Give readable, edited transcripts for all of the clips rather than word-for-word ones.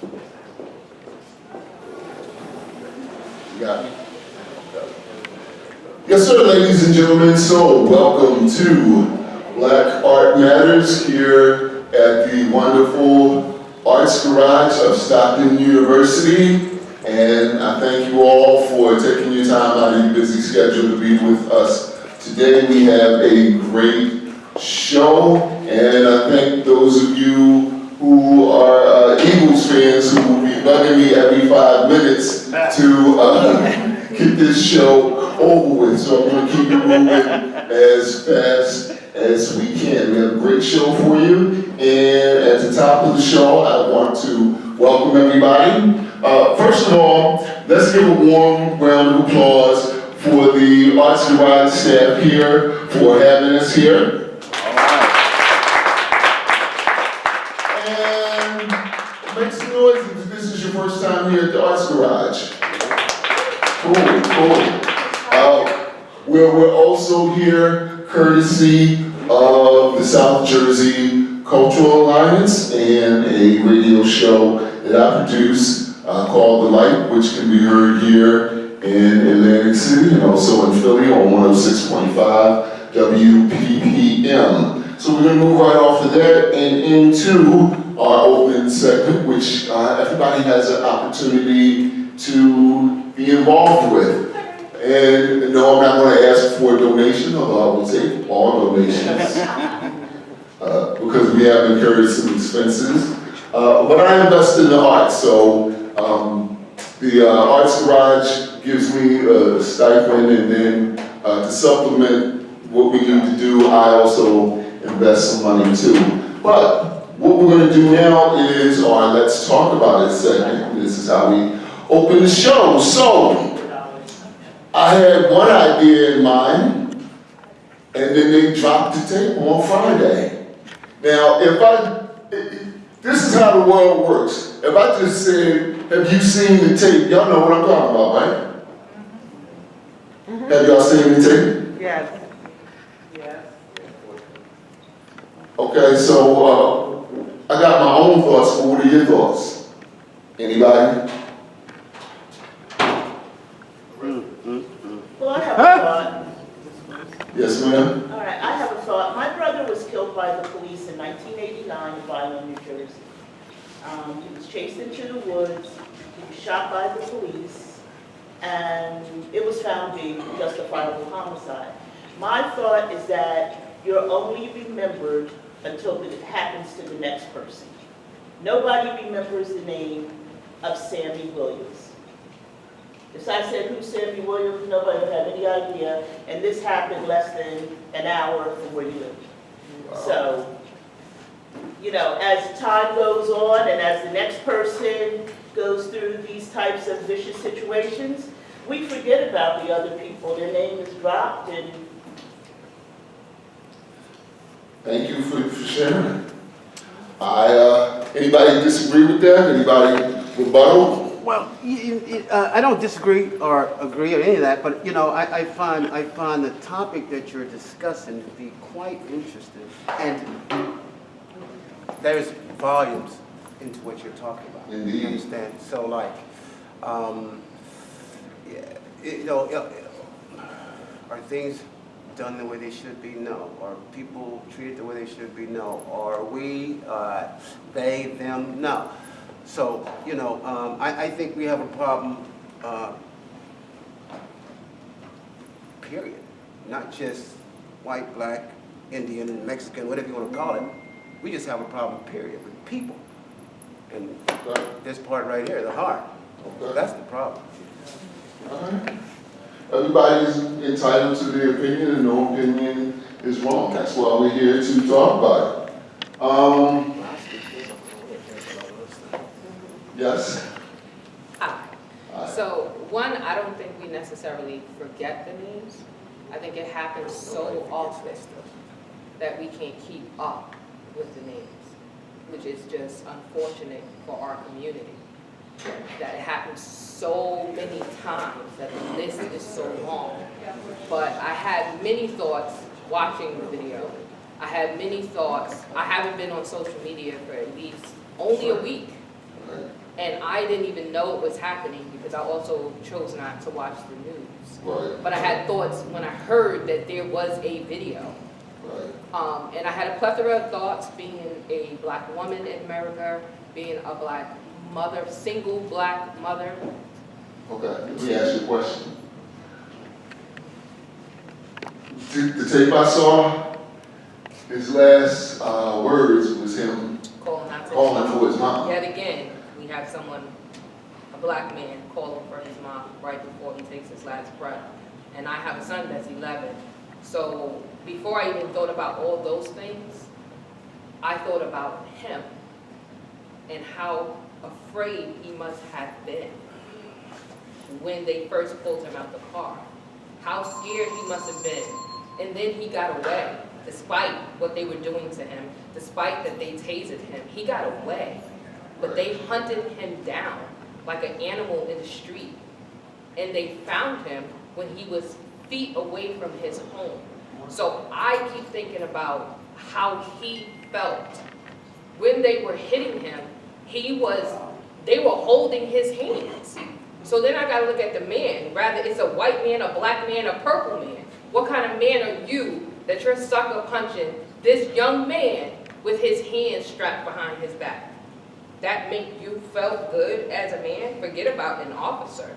You got me? Yes, sir, ladies and gentlemen. So, welcome to Black Art Matters here at the wonderful Arts Garage of Stockton University. And I thank you all for taking your time out of your busy schedule to be with us. Today we have a great show, and I thank those of you who are Eagles fans who will be bugging me every 5 minutes to get this show over with. So I'm going to keep it moving as fast as we can. We have a great show for you, and at the top of the show, I want to welcome everybody. First of all, let's give a warm round of applause for the Arts Garage staff here for having us here. And make some noise if this is your first time here at the Arts Garage. Cool. We're also here courtesy of the South Jersey Cultural Alliance and a radio show that I produce called The Light, which can be heard here in Atlantic City and also in Philly on 106.5 WPPM. So we're going to move right off of that and into our opening segment, which everybody has an opportunity to be involved with. And no, I'm not going to ask for a donation, although I will take all donations because we have incurred some expenses. But I invest in the arts, so the Arts Garage gives me a stipend, and then to supplement what we need to do, I also invest some money too. But what we're going to do now is our Let's Talk About It segment. This is how we open the show. So, I had one idea in mind, and then they dropped the tape on Friday. Now, this is how the world works. If I just said, have you seen the tape? Y'all know what I'm talking about, right? Mm-hmm. Have y'all seen the tape? Yes. Yes. Okay, so I got my own thoughts, but what are your thoughts? Anybody? Well, I have a thought. Yes, ma'am? All right, I have a thought. My brother was killed by the police in 1989 in Vineland, New Jersey. He was chased into the woods, he was shot by the police, and it was found being a justifiable homicide. My thought is that you're only remembered until it happens to the next person. Nobody remembers the name of Sammy Williams. If I said who's Sammy Williams, nobody would have any idea, and this happened less than an hour from where you live. Wow. So, you know, as time goes on and as the next person goes through these types of vicious situations, we forget about the other people. Their name is dropped and... Thank you for sharing. Anybody disagree with that? Anybody rebuttal? Well, I don't disagree or agree or any of that, but you know, I find the topic that you're discussing to be quite interesting, and there's volumes into what you're talking about. Indeed. You understand? So, like, you know, are things done the way they should be? No. Are people treated the way they should be? No. Are we, they, them? No. So, you know, I think we have a problem, period. Not just white, black, Indian, Mexican, whatever you want to call it. We just have a problem, period, with people. And this part right here, the heart, that's the problem. All right. Everybody's entitled to their opinion, and no opinion is wrong. That's why we're here to talk about it. Yes? Hi. So, one, I don't think we necessarily forget the names. I think it happens so often that we can't keep up with the names, which is just unfortunate for our community. That it happens so many times that the list is so long. But I had many thoughts watching the video. I had many thoughts. I haven't been on social media for at least only a week. I didn't even know it was happening because I also chose not to watch the news. Right, But I had thoughts when I heard that there was a video. right. And I had a plethora of thoughts being a black woman in America, being a black mother, single black mother. Okay, let me ask you a question. The tape I saw, his last words was him calling for his mom. Yet again, we have someone, a black man, calling for his mom right before he takes his last breath. And I have a son that's 11. So before I even thought about all those things, I thought about him and how afraid he must have been when they first pulled him out the car. How scared he must have been. And then he got away, despite what they were doing to him, despite that they tasered him. He got away. But they hunted him down like an animal in the street. And they found him when he was feet away from his home. So I keep thinking about how he felt. When they were hitting him, they were holding his hands. So then I gotta look at the man, rather it's a white man, a black man, a purple man. What kind of man are you that you're sucker punching this young man with his hands strapped behind his back? That make you felt good as a man? Forget about an officer.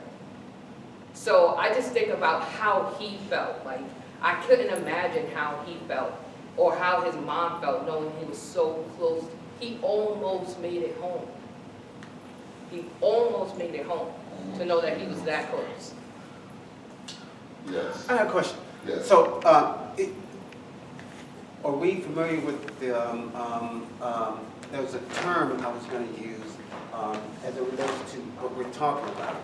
So I just think about how he felt. Like, I couldn't imagine how he felt or how his mom felt knowing he was so close. He almost made it home. He almost made it home to know that he was that close. Yes, I have a question. yes. So, are we familiar with the, there was a term I was going to use as it relates to what we're talking about.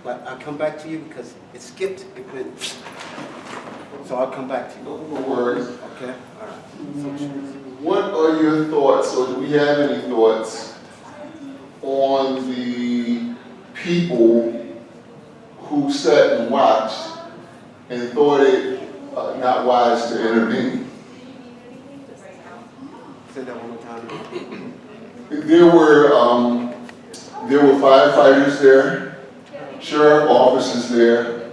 But I'll come back to you because it skipped, it went, so I'll come back to you. No worries. Okay? All right. What are your thoughts, or do we have any thoughts on the people who sat and watched and thought it not wise to intervene? Say that one more time. There were firefighters there, sheriff officers there,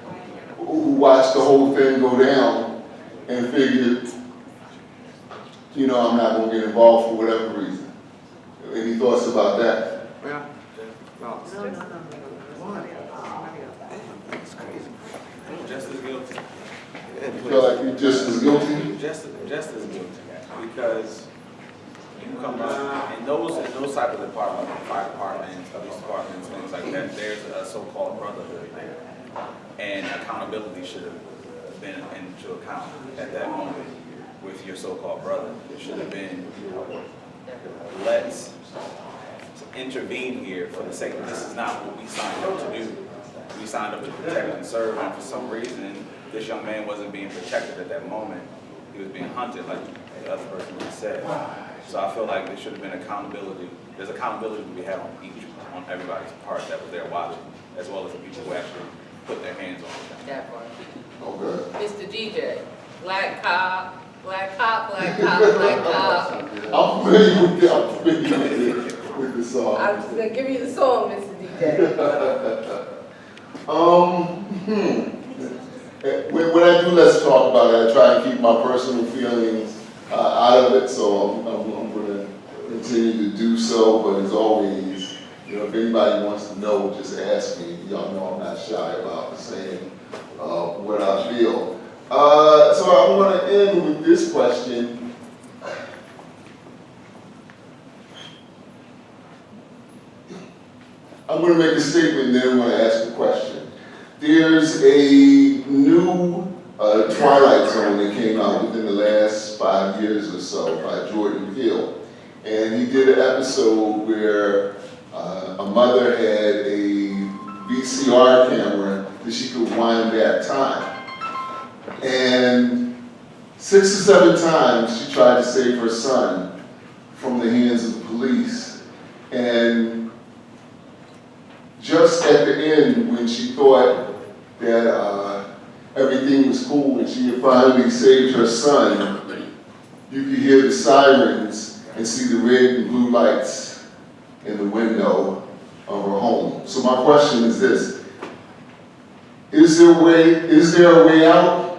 who watched the whole thing go down and figured, I'm not going to get involved for whatever reason. Any thoughts about that? Yeah? No. Why? It's crazy. Just as guilty. You feel like you're just as guilty? Just as guilty. Because you come out, and those type of departments, fire departments, police departments, things like that, there's a so-called brotherhood there. And accountability should have been into account at that moment with your so-called brother. It should have been, let's intervene here for the sake of this is not what we signed up to do. We signed up to protect and serve, and for some reason, this young man wasn't being protected at that moment. He was being hunted, like the other person just said. So I feel like there should have been accountability. There's accountability to be had on everybody's part that was there watching, as well as the people who actually put their hands on it. That part. Okay. Mr. DJ, black cop, black cop, black cop, black cop. I'm familiar with the song. I'm just gonna give you the song, Mr. DJ. When I do let's talk about it, I try and keep my personal feelings out of it, so I'm going to continue to do so, but as always, if anybody wants to know, just ask me. Y'all know I'm not shy about saying what I feel. So I want to end with this question. I'm going to make a statement and then I'm going to ask a question. There's a new Twilight Zone that came out within the last 5 years or so by Jordan Peele. And he did an episode where a mother had a VCR camera that she could wind back time. And 6 or 7 times she tried to save her son from the hands of the police. And just at the end, when she thought that everything was cool and she had finally saved her son, you could hear the sirens and see the red and blue lights in the window So my question is this: is there a way out,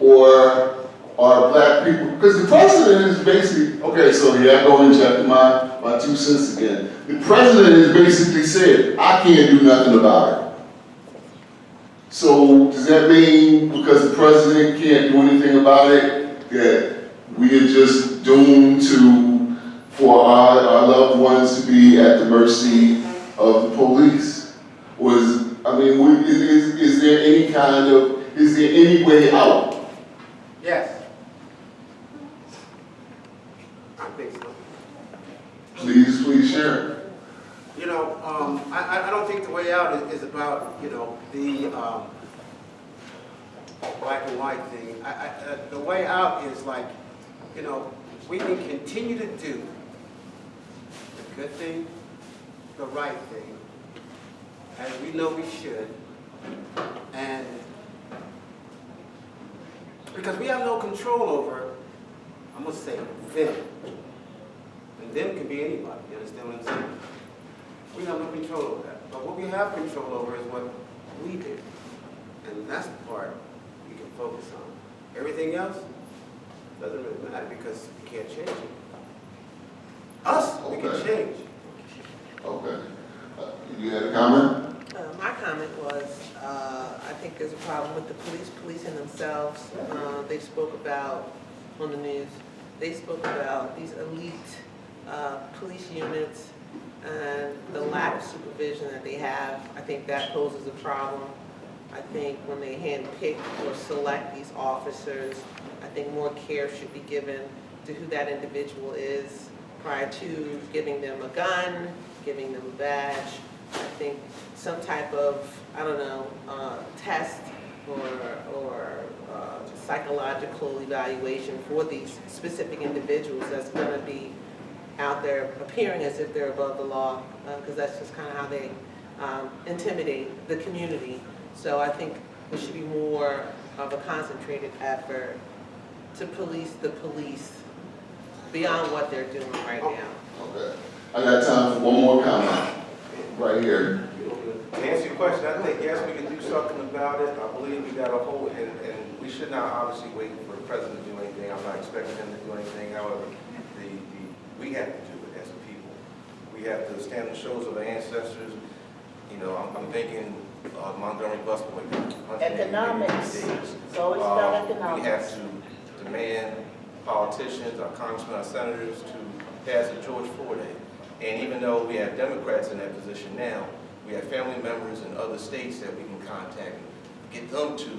or are black people? Because the president is basically, okay. So here I go injecting my 2 cents again. The president has basically said, I can't do nothing about it. So does that mean because the president can't do anything about it, that we are just doomed for our loved ones to be at the mercy of the police? Is there any way out? Yes. I think so. Please share. You know, I don't think the way out is about, the black and white thing. The way out is like, we can continue to do the good thing, the right thing, as we know we should, and because we have no control over, I'm going to say them, and them can be anybody, you understand what I'm saying? We have no control over that. But what we have control over is what we do. And that's the part we can focus on. Everything else doesn't really matter because we can't change it. Us, we can change. Okay. You had a comment? My comment was, I think there's a problem with the police policing themselves. They spoke about, on the news, they spoke about these elite police units and the lack of supervision that they have. I think that poses a problem. I think when they handpick or select these officers, I think more care should be given to who that individual is prior to giving them a gun, giving them a badge. I think some type of, test or psychological evaluation for these specific individuals that's going to be out there appearing as if they're above the law, because that's just kind of how they intimidate the community. So I think there should be more of a concentrated effort to police the police beyond what they're doing right now. Okay. I got time for one more comment. Right here. To answer your question, I think, yes, we can do something about it. I believe we got a whole, and we should not obviously wait for the president to do anything. I'm not expecting him to do anything. However, we have to do it as a people. We have to stand on the shoulders of our ancestors. I'm thinking Montgomery bus boycott. Economics. It's always about economics. We have to demand politicians, our congressmen, our senators to pass a George Floyd Act. And even though we have Democrats in that position now, we have family members in other states that we can contact and get them to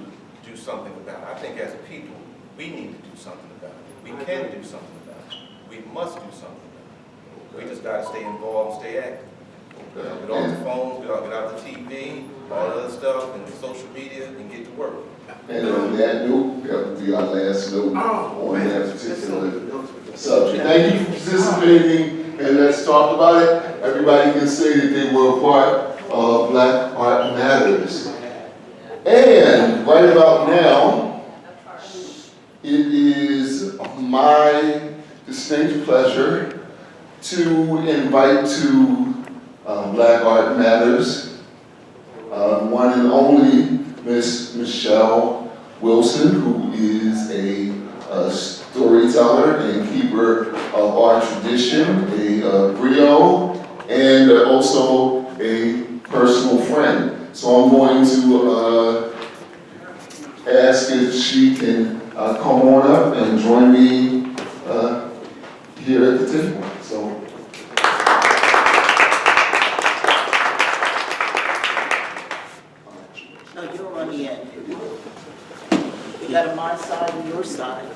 do something about it. I think as a people, we need to do something about it. We can do something about it. We must do something about it. We just got to stay involved and stay active. Get off the phones, get out the TV, all the other stuff, and social media, and get to work. And on that note, that would be our last note on that particular subject. Thank you for participating, and let's talk about it. Everybody can say that they were a part of Black Art Matters. And right about now, it is my distinct pleasure to invite to Black Art Matters one and only Miss Michelle Wilson, who is a storyteller and keeper of our tradition, a griot, and also a personal friend. So I'm going to ask if she can come on up and join me here at the table. So. No, you're on the end. You got a my side and your side.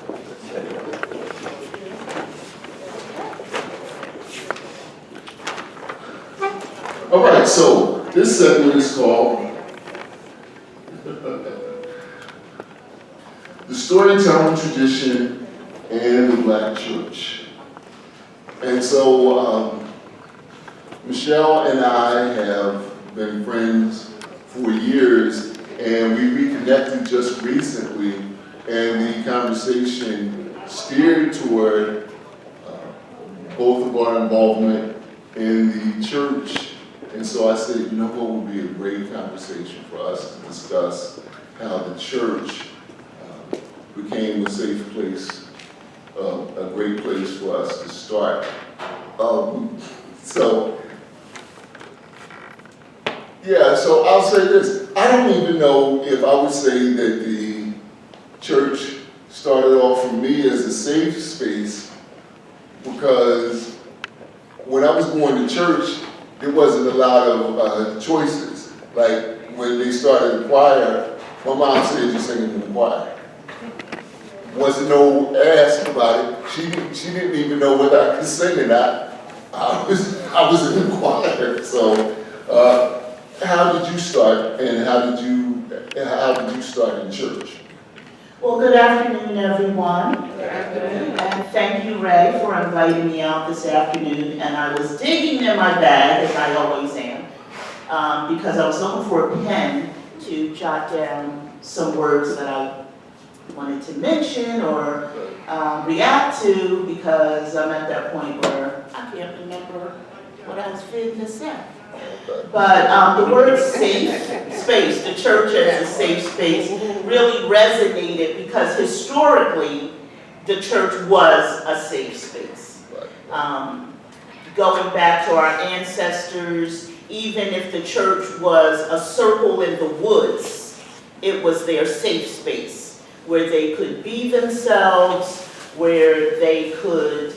All right, so this segment is called The Storytelling Tradition and the Black Church. And so Michelle and I have been friends for years, and we reconnected just recently, and the conversation steered toward both of our involvement in the church And so I said, you know what would be a great conversation for us to discuss how the church became a safe place, a great place for us to start. So I'll say this. I don't even know if I would say that the church started off for me as a safe space, because when I was going to church, there wasn't a lot of choices. Like when they started the choir, my mom said you sing in the choir. Wasn't no ask about it. She didn't even know whether I could sing or not. I was in the choir. So how did you start, and how did you start in church? Well, good afternoon, everyone. Good afternoon. And thank you, Ray, for inviting me out this afternoon. And I was digging in my bag, as I always am, because I was looking for a pen to jot down some words that I wanted to mention or react to, because I'm at that point where I can't remember what I was fitting to say. But the word safe space, the church as a safe space, really resonated because historically the church was a safe space. Going back to our ancestors, even if the church was a circle in the woods, it was their safe space where they could be themselves, where they could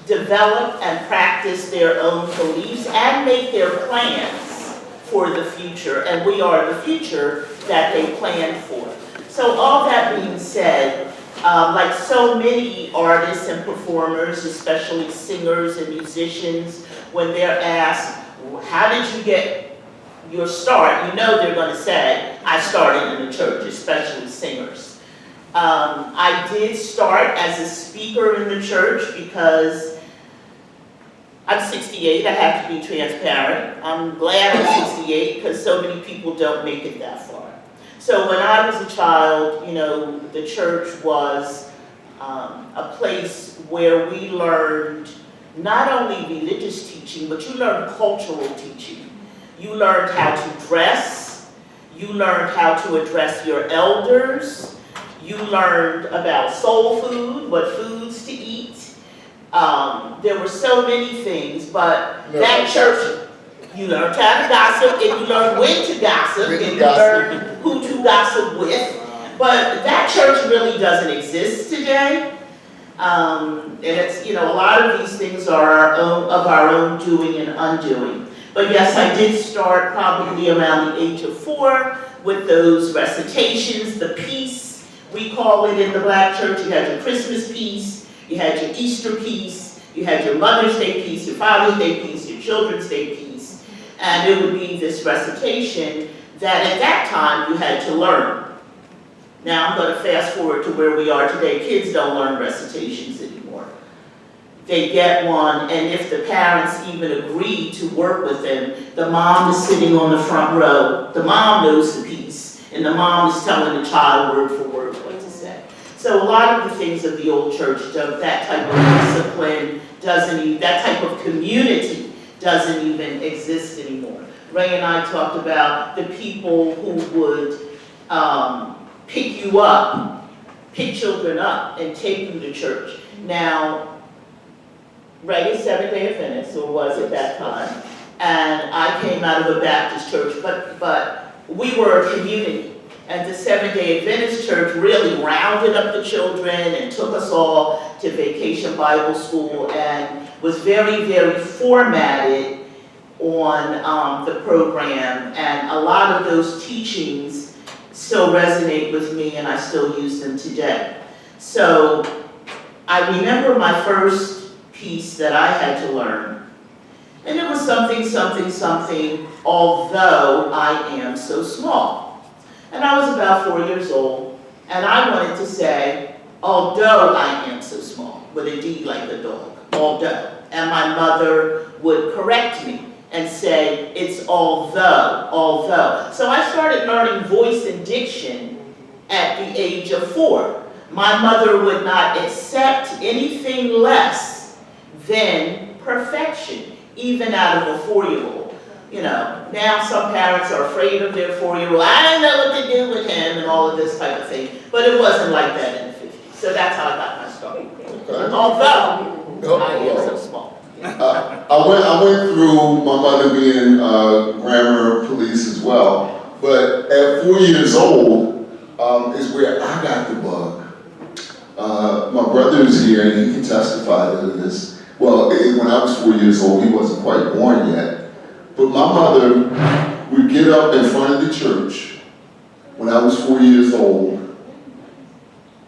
develop and practice their own beliefs and make their plans for the future. And we are the future that they planned for. So all that being said, like so many artists and performers, especially singers and musicians, when they're asked, how did you get your start? You know they're going to say, I started in the church, especially singers. I did start as a speaker in the church because I'm 68, I have to be transparent. I'm glad I'm 68 because so many people don't make it that far. So when I was a child, you know, the church was a place where we learned not only religious teaching, but you learned cultural teaching. You learned how to dress, you learned how to address your elders, you learned about soul food, what foods to eat. There were so many things, but that church, you learned how to gossip, and you learned when to gossip, and you learned who to gossip with. But that church really doesn't exist today. And it's, you know, a lot of these things are of our own doing and undoing. But yes, I did start probably around the age of 4 with those recitations, the peace, we call it in the Black church. You had your Christmas peace, you had your Easter peace, you had your Mother's Day peace, your Father's Day peace, your Children's Day peace. And it would be this recitation that at that time you had to learn. Now I'm going to fast forward to where we are today. Kids don't learn recitations anymore. They get one, and if the parents even agree to work with them, the mom is sitting on the front row. The mom knows the piece, and the mom is telling the child word for word what to say. So a lot of the things of the old church, that type of discipline doesn't even, that type of community doesn't even exist anymore. Ray and I talked about the people who would pick you up, pick children up, and take you to church. Now, Ray is Seventh-day Adventist, or was at that time, and I came out of a Baptist church, but we were a community. And the Seventh-day Adventist church really rounded up the children and took us all to Vacation Bible School and was very, very formatted on the program. And a lot of those teachings still resonate with me, and I still use them today. So I remember my first piece that I had to learn, and it was something, although I am so small. And I was about 4 years old, and I wanted to say, although I am so small, with a D like the dog, although. And my mother would correct me and say, it's although. So I started learning voice and diction at the age of 4. My mother would not accept anything less than perfection, even out of a 4-year-old. Now some parents are afraid of their 4-year-old. I don't know what to do with him and all of this type of thing. But it wasn't like that in the 50s. So that's how I got my start. Okay. Although I am so small. I went through my mother being grammar police as well, but at 4 years old is where I got the bug. My brother is here and he can testify to this. Well, when I was 4 years old, he wasn't quite born yet. But my mother would get up in front of the church when I was 4 years old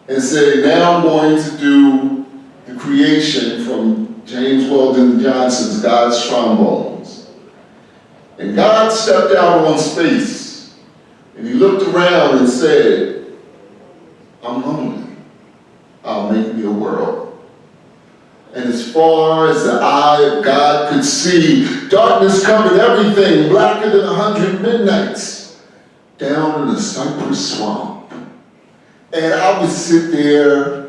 and say, now I'm going to do the creation from James Weldon Johnson's God's Trombones. And God stepped out on space and he looked around and said, I'm lonely. I'll make me a world. And as far as the eye of God could see, darkness covered everything, blacker than 100 midnights, down in the cypress swamp. And I would sit there,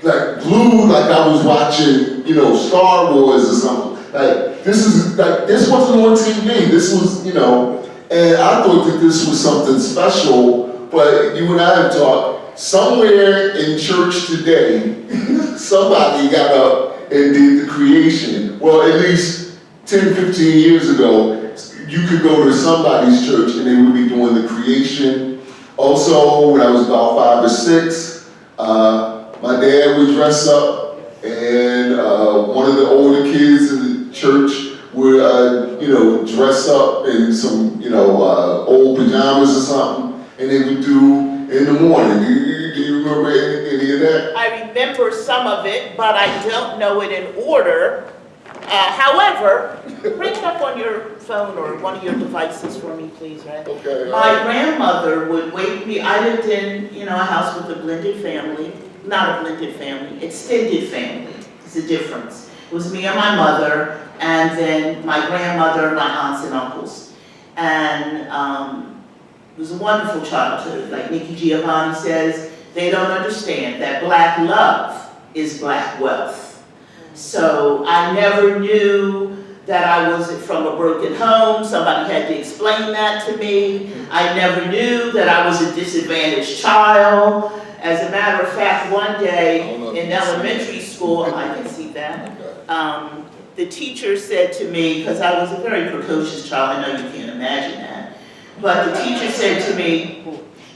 like glued, like I was watching, Star Wars or something. This wasn't on TV. This was, and I thought that this was something special, but you and I have talked, somewhere in church today, somebody got up and did the creation. Well, at least 10, 15 years ago, you could go to somebody's church and they would be doing the creation. Also, when I was about 5 or 6, my dad would dress up and one of the older kids in the church would, dress up in some, old pajamas or something, and they would do in the morning. Do you remember any of that? I remember some of it, but I don't know it in order. However, bring it up on your phone or one of your devices for me, please, right? Okay. My grandmother would wake me. I lived in, a house with a blended family. Not a blended family, extended family. It's a difference. It was me and my mother, and then my grandmother, my aunts and uncles. And it was a wonderful childhood. Like Nikki Giovanni says, they don't understand that black love is black wealth. So I never knew that I was from a broken home. Somebody had to explain that to me. I never knew that I was a disadvantaged child. As a matter of fact, one day in elementary school, I can see that, the teacher said to me, because I was a very precocious child, I know you can't imagine that, but the teacher said to me,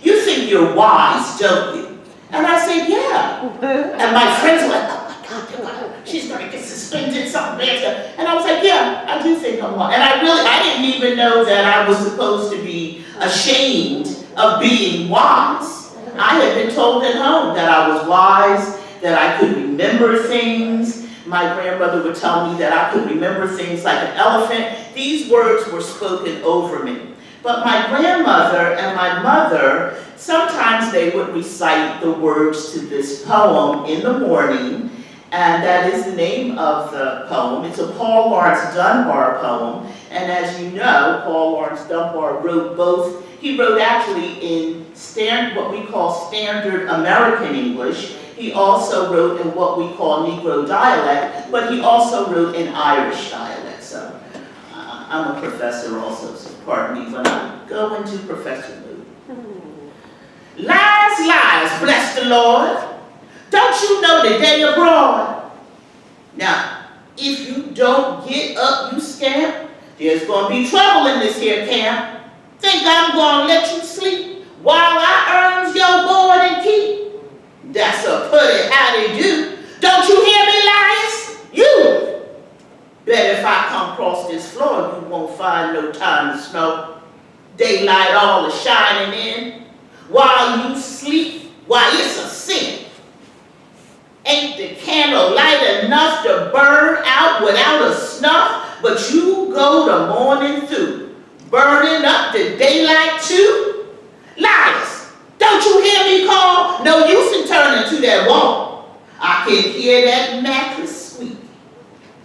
you think you're wise, don't you? And I said, yeah. And my friends were like, oh my God, she's going to get suspended, something bad. And I was like, yeah, I do think I'm wise. And I didn't even know that I was supposed to be ashamed of being wise. I had been told at home that I was wise, that I could remember things. My grandmother would tell me that I could remember things like an elephant. These words were spoken over me. But my grandmother and my mother, sometimes they would recite the words to this poem in the morning, and that is the name of the poem. It's a Paul Laurence Dunbar poem, and as you know, Paul Laurence Dunbar wrote both. He wrote actually in what we call standard American English. He also wrote in what we call Negro dialect, but he also wrote in Irish dialect. So I'm a professor also, so pardon me when I go into professor mood. Lies, lies, bless the Lord. Don't you know the day abroad? Now, if you don't get up, you scamp, there's going to be trouble in this here camp. Think I'm going to let you sleep while I earns your board and keep? That's a putty howdy do. Don't you hear me, liars? You! Bet if I come across this floor, you won't find no time to snow. Daylight all is shining in. While you sleep, why it's a sin. Ain't the candle light enough to burn out without a snuff? But you go the morning through, burning up the daylight too? Liars, don't you hear me call? No use in turning to that wall. I can hear that mattress squeak.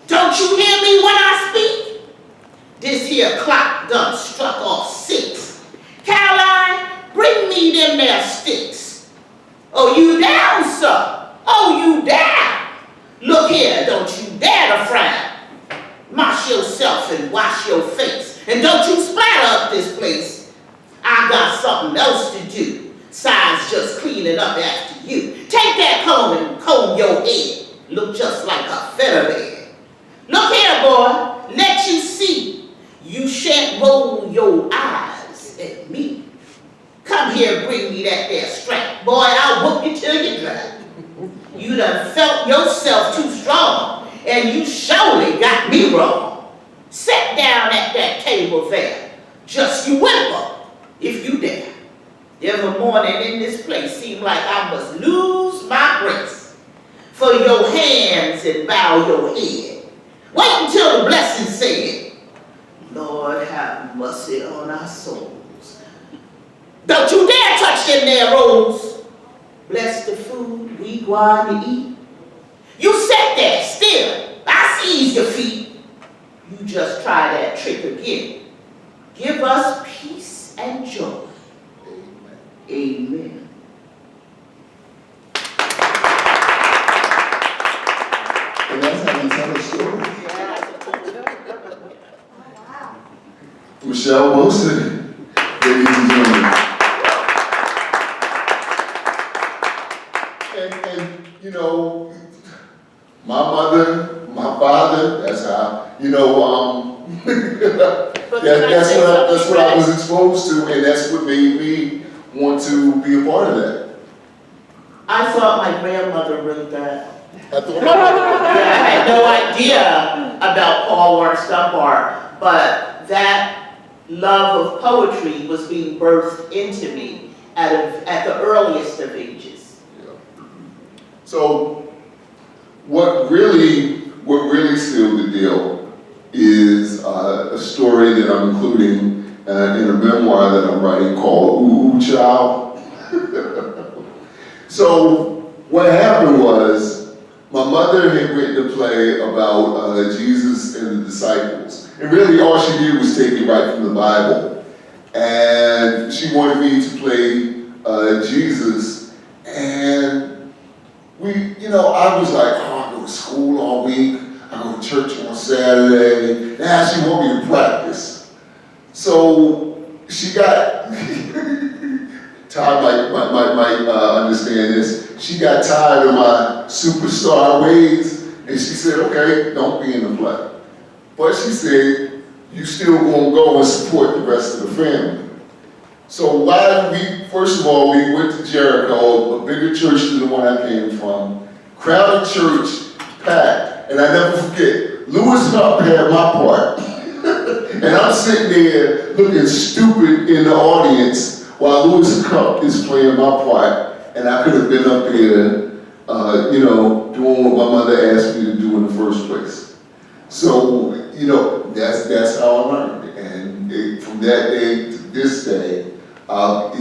Don't you hear me when I speak? This here clock done struck off 6. Caroline, bring me them there sticks. Oh, you down, sir? Oh, you down? Look here, don't you dare to frown. Wash yourself and wash your face. And don't you splatter up this place. I got something else to do, besides just cleaning up after you. Take that comb and comb your head. Look just like a feather bed. Look here, boy, let you see. You shan't roll your eyes at me. Come here and bring me that there strap. Boy, I'll whoop you till you dry. You done felt yourself too strong, and you surely got me wrong. Sit down at that table there. Just you whimper, if you dare. Every morning in this place seem like I must lose my grace. For your hands and bow your head. Wait until the blessing said, Lord have mercy on our souls. Don't you dare touch them there rolls. Bless the food we going to eat. You sit there still. I seize your feet. You just try that trick again. Give us peace and joy. Amen. And that's how you tell a story. Michelle Wilson, ladies and gentlemen. And you know, my mother, my father, that's how, you know, that's what I was exposed to, and that's what made me want to be a part of that. I thought my grandmother wrote that. I thought I had no idea about Paul Laurence Dunbar, but that love of poetry was being birthed into me at the earliest of ages. Yeah. So, what really sealed the deal is a story that I'm including in a memoir that I'm writing called Ooh Ooh Child. So, what happened was, my mother had written a play about Jesus and the disciples. And really all she did was take it right from the Bible. And she wanted me to play Jesus. And I was like, oh, I go to school all week. I go to church on Saturday. Now she want me to practice. So she got, Todd might understand this. She got tired of my superstar ways, and she said, okay, don't be in the play. But she said, you still gonna go and support the rest of the family. So first of all, we went to Jericho, a bigger church than the one I came from. Crowded church, packed, and I never forget, Lewis Hupp had my part. And I'm sitting there looking stupid in the audience while Lewis Hupp is playing my part. And I could have been up here, doing what my mother asked me to do in the first place. So, that's how I learned. And from that day to this day, I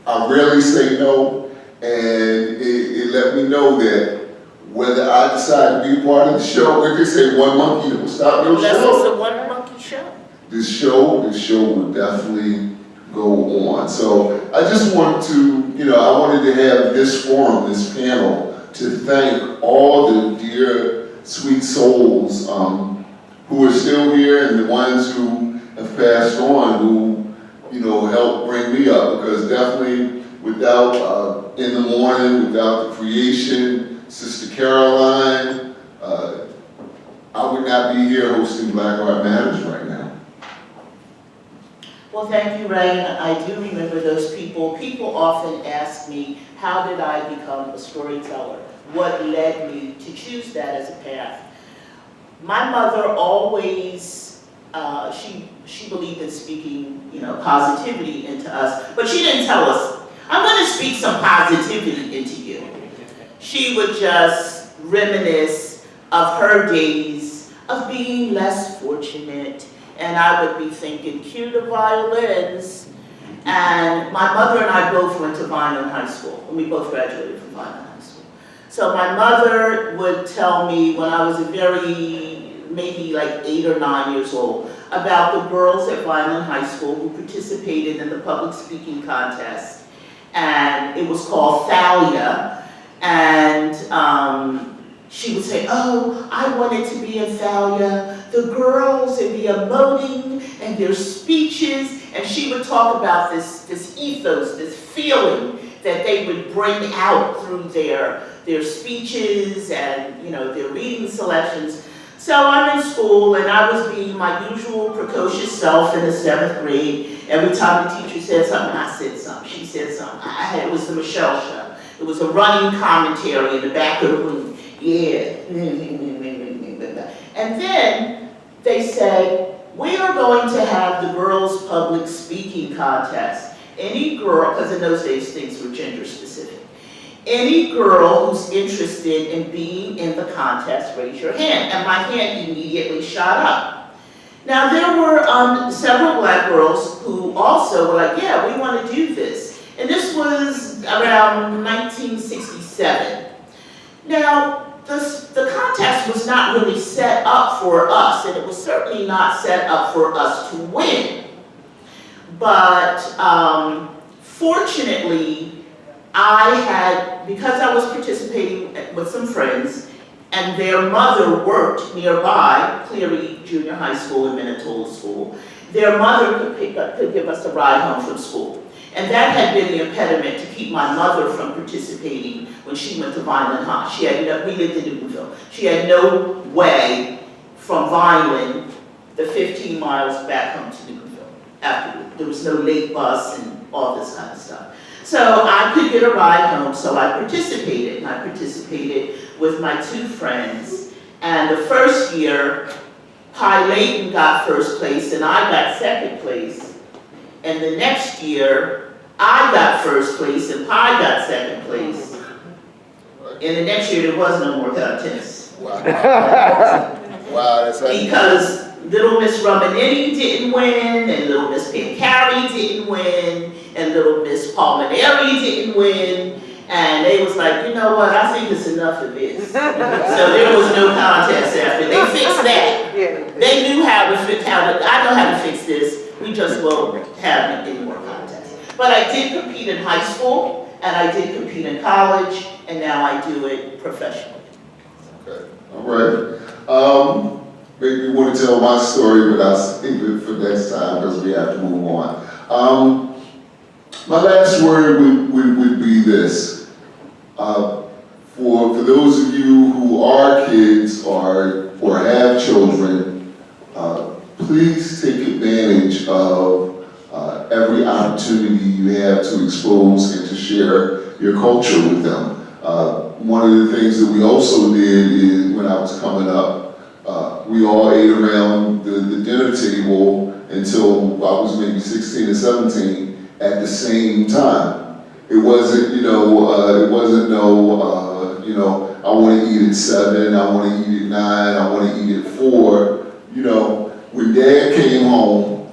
rarely say no, and it let me know that whether I decide to be a part of the show, like they say, one monkey don't stop no Unless show. it's a one monkey show. This show will definitely go on. So I just wanted to, I wanted to have this forum, this panel, to thank all the dear, sweet souls who are still here and the ones who have passed on, who, helped bring me up, because definitely without, in the morning, without the creation, Sister Caroline, I would not be here hosting Black Art Matters right now. Well, thank you, Ray. And I do remember those people. People often ask me, how did I become a storyteller? What led me to choose that as a path? My mother always, she believed in speaking, positivity into us, but she didn't tell us, I'm going to speak some positivity into you. She would just reminisce of her days of being less fortunate, and I would be thinking, cue the violins. And my mother and I both went to Vineland High School, and we both graduated from Vineland High School. So my mother would tell me when I was maybe like 8 or 9 years old, about the girls at Vineland High School who participated in the public speaking contest. And it was called Thalia. And she would say, oh, I wanted to be in Thalia the girls and the emoting and their speeches, and she would talk about this ethos, this feeling that they would bring out through their speeches and, you know, their reading selections. So I'm in school, and I was being my usual precocious self in the 7th grade. Every time the teacher said something, I said something. She said something. It was the Michelle show. It was a running commentary in the back of the room. Yeah. And then they said, we are going to have the girls' public speaking contest. Any girl, because in those days things were gender specific. Any girl who's interested in being in the contest, raise your hand. And my hand immediately shot up. Now there were several black girls who also were like, yeah, we want to do this. And this was around 1967. Now, the contest was not really set up for us, and it was certainly not set up for us to win. But fortunately, because I was participating with some friends, and their mother worked nearby, Cleary Junior High School and Minnetonka School, their mother could give us a ride home from school. And that had been the impediment to keep my mother from participating when she went to Vineland High. We lived in Newtonville. She had no way from Vineland, the 15 miles back home to Newtonville. After there was no late bus and all this kind of stuff. So I could get a ride home, so I participated. And I participated with my 2 friends. And the first year, Pi Layton got first place and I got second place. And the next year, I got first place and Pi got second place. And the next year, there was no more contest. Wow. Wow, that's Because Little Miss Romanetti didn't win, and Little Miss Pancari didn't win, and Little Miss Palmineri didn't win. And they was like, you know what, I think it's enough of this. So there was no contest after. They fixed that. They knew how to fix I know how to fix this. We just won't have any more contests. But I did compete in high school, and I did compete in college, and now I do it professionally. Okay, all right. Maybe you want to tell my story, but I'll save it for next time because we have to move on. My last word would be this. For those of you who are kids or have children, please take advantage of every opportunity you have to expose and to share your culture with them. One of the things that we also did is when I was coming up, we all ate around the dinner table until I was maybe 16 or 17 at the same time. It wasn't, I want to eat at 7, I want to eat at 9, I want to eat at 4. When Dad came home,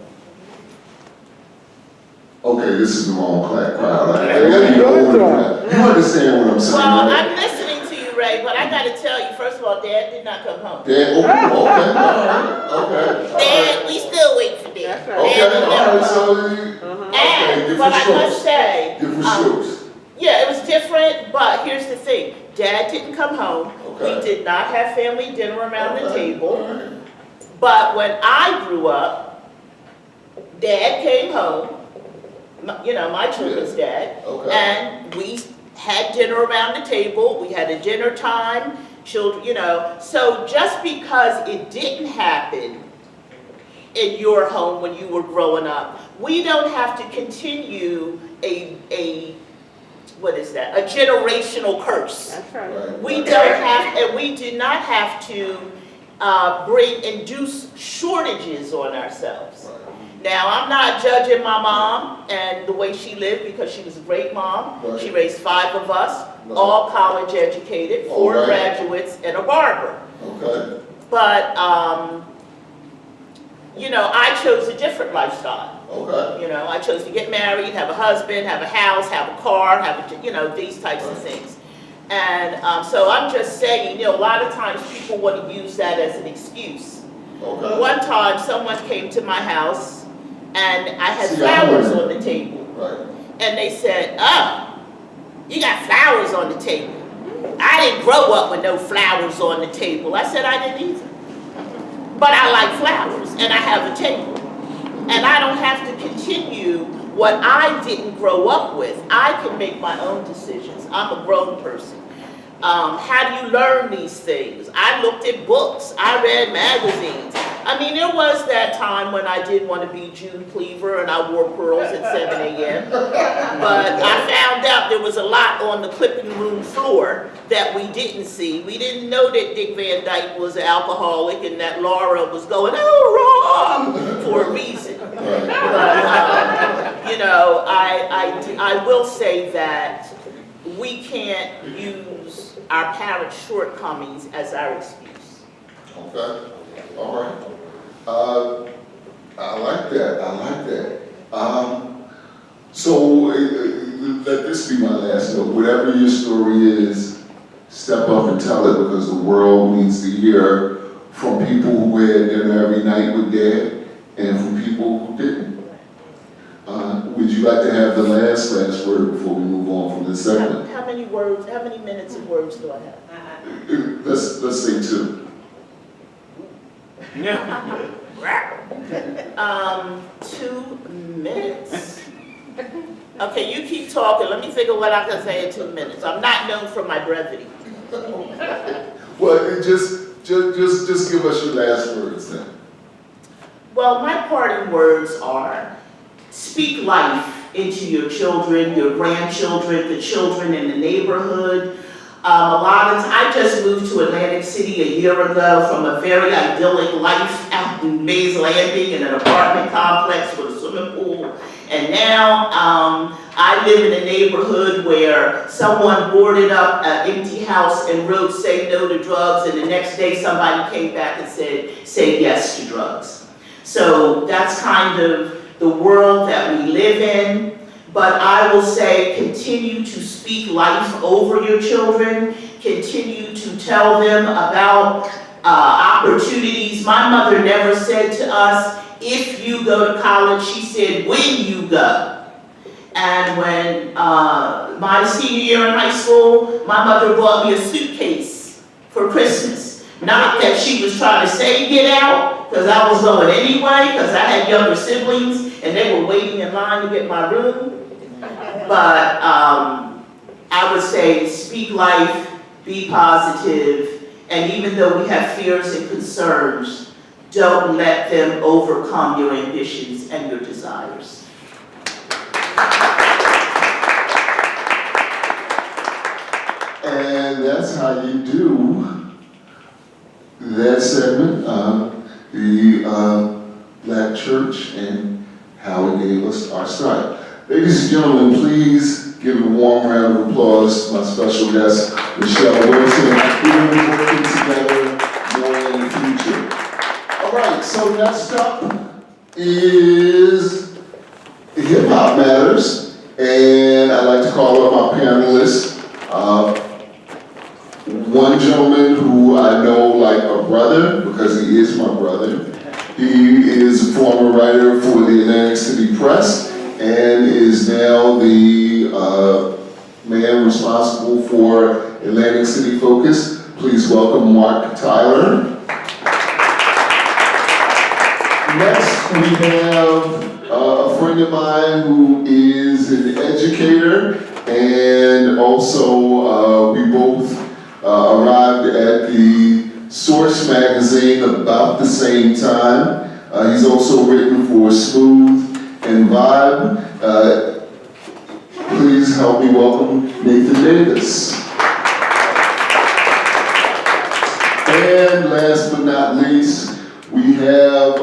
okay, this is the wrong crowd. You understand what I'm saying? Well, right? I'm listening to you, Ray, but I got to tell you, first of all, Dad did not come home. Dad, okay. Dad, we still wait for Dad. Okay, Dad all right, never so, And, but I must say, different strokes. yeah, it was different, but here's the thing. Dad didn't come home. Okay. We did not have family dinner around the table. All right. But when I grew up, Dad came home, my children's dad, Okay. and we had dinner around the table. We had a dinner time, children, So just because it didn't happen in your home when you were growing up, we don't have to continue a generational curse. That's right. Right. We don't have, and we do not have to induce shortages on ourselves. Right. Now, I'm not judging my mom and the way she lived because she was a great mom. Right. She raised 5 of us, Right. all college educated, 4 All right. graduates, and a barber. Okay. But, I chose a different lifestyle. Okay. I chose to get married, have a husband, have a house, have a car, these types of things. And so I'm just saying, a lot of times people want to use that as an excuse. Okay. One time, someone came to my house, and I had See, flowers on the table. Right. And they said, oh, you got flowers on the table. I didn't grow up with no flowers on the table. I said, I didn't either. but I like flowers and I have a table. And I don't have to continue what I didn't grow up with. I can make my own decisions. I'm a grown person. How do you learn these things? I looked at books. I read magazines. I mean, there was that time when I did want to be June Cleaver and I wore pearls at 7 a.m. But I found out there was a lot on the clipping room floor that we didn't see. We didn't know that Dick Van Dyke was an alcoholic and that Laura was going, oh, wrong, for a reason. But, you know, I will say that we can't use our parents' shortcomings as our excuse. Okay, all right. I like that, I like that. So let this be my last note. Whatever your story is, step up and tell it, because the world needs to hear from people who had dinner every night with Dad and from people who didn't. Would you like to have the last word before we move on from this segment? How many words, how many minutes of words do I have? Let's say 2. 2 minutes. Okay, you keep talking. Let me figure what I can say in 2 minutes. I'm not known for my brevity. Well, just give us your last words then. Well, my parting words are, speak life into your children, your grandchildren, the children in the neighborhood. A lot of I just moved to Atlantic City a year ago from a very idyllic life out in Mays Landing in an apartment complex with a swimming pool. And now I live in a neighborhood where someone boarded up an empty house and wrote, say no to drugs, and the next day somebody came back and said, say yes to drugs. So that's kind of the world that we live in. But I will say, continue to speak life over your children. Continue to tell them about opportunities. My mother never said to us, if you go to college, she said, when you go. And when my senior year in high school, my mother bought me a suitcase for Christmas. Not that she was trying to say get out, because I was going anyway, because I had younger siblings, and they were waiting in line to get my room. But I would say speak life, be positive, and even though we have fears and concerns, don't let them overcome your ambitions and your desires. And that's how you do that segment, the Black Church and how it gave us our start. Ladies and gentlemen, please give a warm round of applause to my special guest, Michelle Wilson. We will be working together more in the future. All right, so next up is Hip Hop Matters, and I'd like to call up my panelists. One gentleman who I know like a brother, because he is my brother. He is a former writer for the Atlantic City Press, and is now the man responsible for Atlantic City Focus. Please welcome Mark Tyler. Next, we have a friend of mine who is an educator, and also we both arrived at the Source magazine about the same time. He's also written for Smooth and Vibe. Please help me welcome Nathan Davis. And last but not least, we have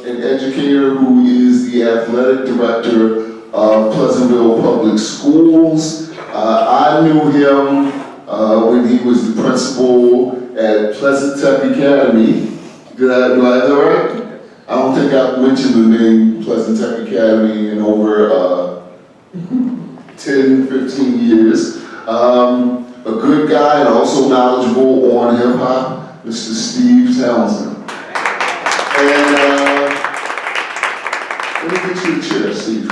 an educator who is the athletic director of Pleasantville Public Schools. I knew him when he was the principal at Pleasant Tech Academy. Do I have that right? I don't think I've mentioned the name Pleasant Tech Academy in over 10, 15 years. A good guy and also knowledgeable on hip hop, Mr. Steve Townsend. And let me get you a chair, Steve.